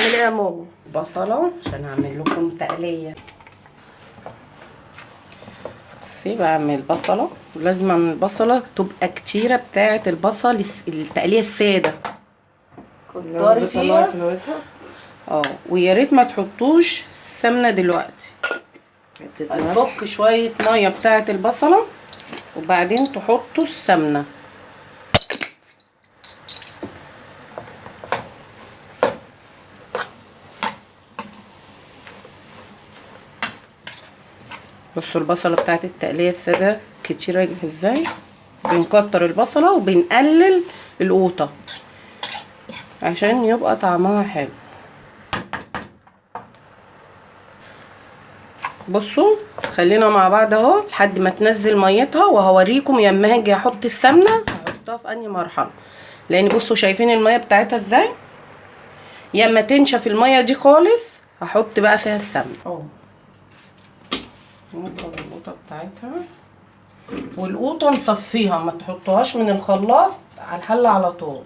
اعمل ايه يا ماما؟ بصله عشان اعمل لكم تقليه. بصي بعمل بصله، ولازم البصله تبقى كتيره بتاعه البصل التقليه الساده. كتري فيها. ويا ريت ما تحطوش السمنه دلوقتي. هنفك شويه ميه بتاعه البصله وبعدين تحطوا السمنه. بصوا البصله بتاعت التقليه الساده كتيره ازاي. بنكتر البصله وبنقلل القوطه عشان يبقى طعمها حلو. بصوا خلينا مع بعض اهو لحد ما تنزل ميتها، وهوريكم لما هاجي احط السمنه هحطها في انهي مرحله. لان بصوا شايفين الميه بتاعتها ازاي. لما تنشف الميه دي خالص هحط بقى فيها السمنه اهو. نضرب القوطه بتاعتها، والقوطه نصفيها، ما تحطوهاش من الخلاط على الحله على طول.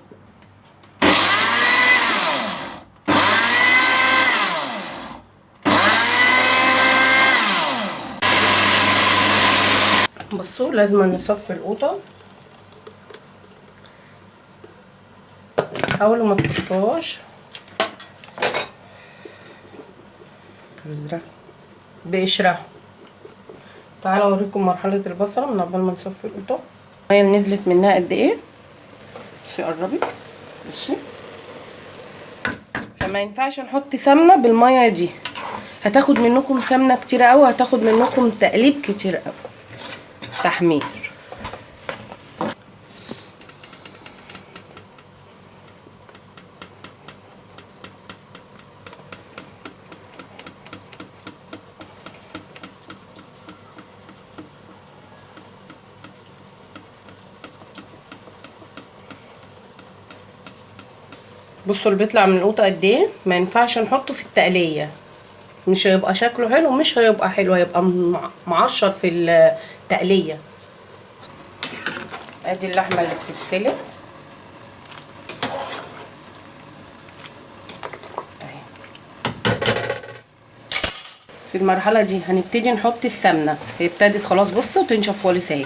بصوا لازم نصفي القوطه، حاولوا ما تحطوهاش بقشرها. تعالوا اوريكم مرحله البصله من قبل ما نصفي القوطه. الميه اللي نزلت منها قد ايه. بصي قربي، بصي. فما ينفعش نحط سمنه بالميه دي، هتاخد منكم سمنه كتير قوي، هتاخد منكم تقليب كتير قوي تحمير. بصوا اللي بيطلع من القوطه قد ايه. ما ينفعش نحطه في التقليه، مش هيبقى شكله حلو، مش هيبقى حلو، هيبقى معشر في التقليه. ادي اللحمه اللي بتتسلق اهي. في المرحله دي هنبتدي نحط السمنه، هي ابتدت خلاص بصوا تنشف خالص اهي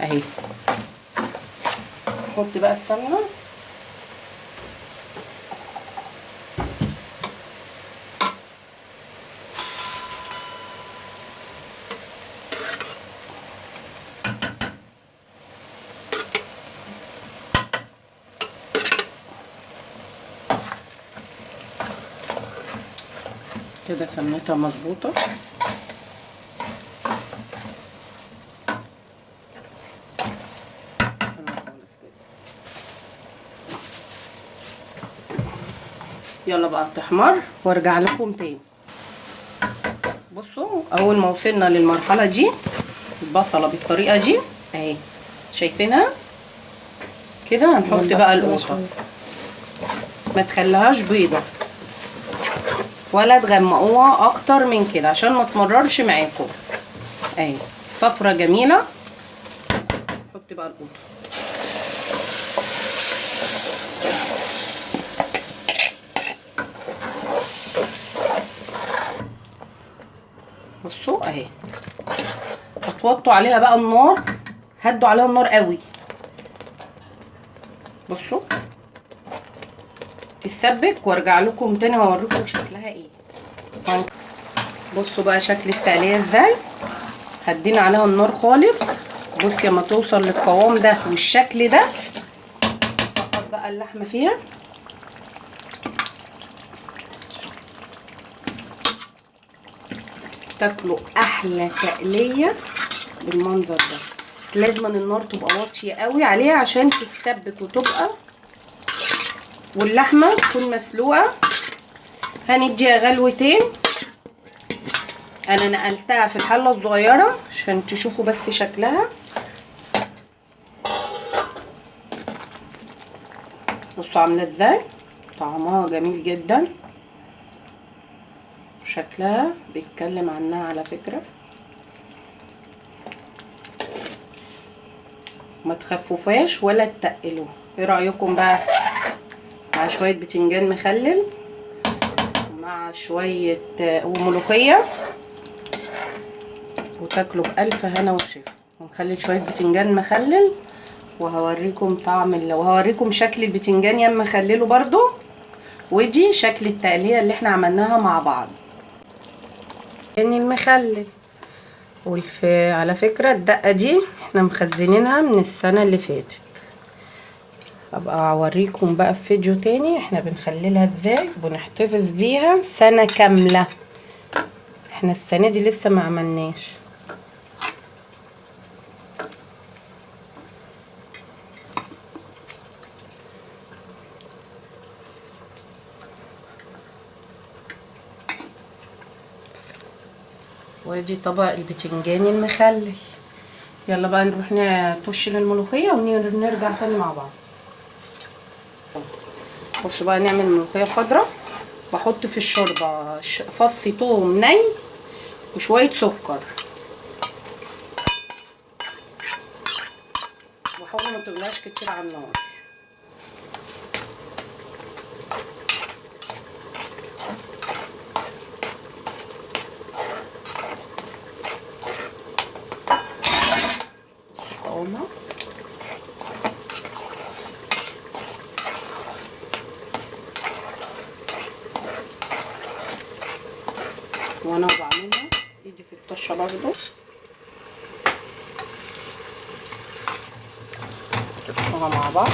اهي. نحط بقى السمنه. كده سمنتها مظبوطه. يلا بقى تحمر وارجع لكم تاني. بصوا اول ما وصلنا للمرحله دي البصله بالطريقه دي اهي، شايفينها كده. هنحط بقى القوطه، ما تخليهاش بيضه ولا تغمقوها اكتر من كده عشان ما تمررش معاكم اهي. صفرة جميله. نحط بقى القوطه. بصوا اهي. هتوطوا عليها بقى النار، هدوا عليها النار قوي. بصوا تتسبك وارجع لكم تاني هوريكم شكلها ايه. بصوا بقى شكل التقليه ازاي. هدينا عليها النار خالص. بصي اما توصل للقوام ده والشكل ده نسقط بقى اللحمه فيها. تاكلوا احلى تقليه بالمنظر ده. بس لازم النار تبقى واطيه قوي عليها عشان تتسبك وتبقى، واللحمه تكون مسلوقه. هنديها غلوتين. انا نقلتها في الحله الصغيره عشان تشوفوا بس شكلها. بصوا عامله ازاي، طعمها جميل جدا، شكلها بيتكلم عنها على فكره. ما تخففوهاش ولا تقلوها. ايه رايكم بقى مع شويه بتنجان مخلل مع شوية وملوخية، وتاكلوا بألف هنا وشفا. ونخلي شوية بتنجان مخلل، وهوريكم وهوريكم شكل البتنجان ياما مخلله برضو، ودي شكل التقلية اللي احنا عملناها مع بعض. يعني المخلل على فكرة الدقة دي احنا مخزنينها من السنة اللي فاتت، ابقى اوريكم بقى في فيديو تاني احنا بنخللها ازاي وبنحتفظ بيها سنة كاملة. احنا السنة دي لسه ما عملناش. وادي طبق البتنجان المخلل. يلا بقى نروح نطش للملوخيه ونرجع تاني مع بعض. بصوا بقى نعمل ملوخيه خضراء. بحط في الشوربه فص ثوم ني وشويه سكر، وحاولوا ما تغلاش كتير على النار. وانا بعملها ايدي في الطشه برضو، نطشها مع بعض.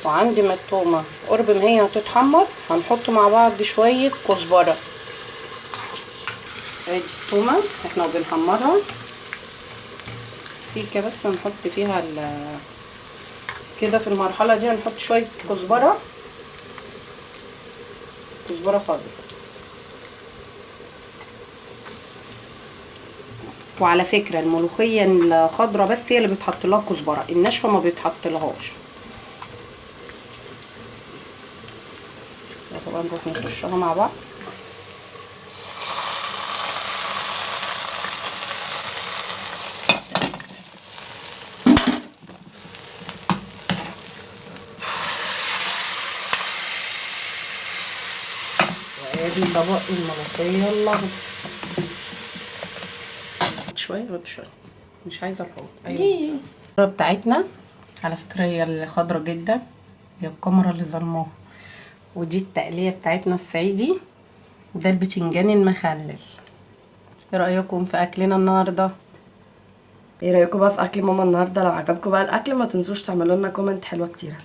وعندي ما التومه قرب ما هي هتتحمر هنحط مع بعض شويه كزبره. ادي التومه احنا بنحمرها سيكه، بس هنحط فيها كده في المرحله دي هنحط شويه كزبره خضراء. وعلى فكره الملوخيه الخضراء بس هي اللي بيتحط لها كزبره، الناشفه ما بيتحط لهاش. طبعا نروح نطشها مع بعض. وادي طبق الملوخيه الاخضر. شويه مش عايزه الحوض. ايوه بتاعتنا على فكره هي الخضره جدا، هي الكاميرا اللي ظلماها. ودي التقليه بتاعتنا الصعيدي، ده البتنجان المخلل. ايه رايكم في اكلنا النهارده؟ ايه رايكم بقى في اكل ماما النهارده؟ لو عجبكم بقى الاكل ما تنسوش تعملوا لنا كومنت حلوه كتير.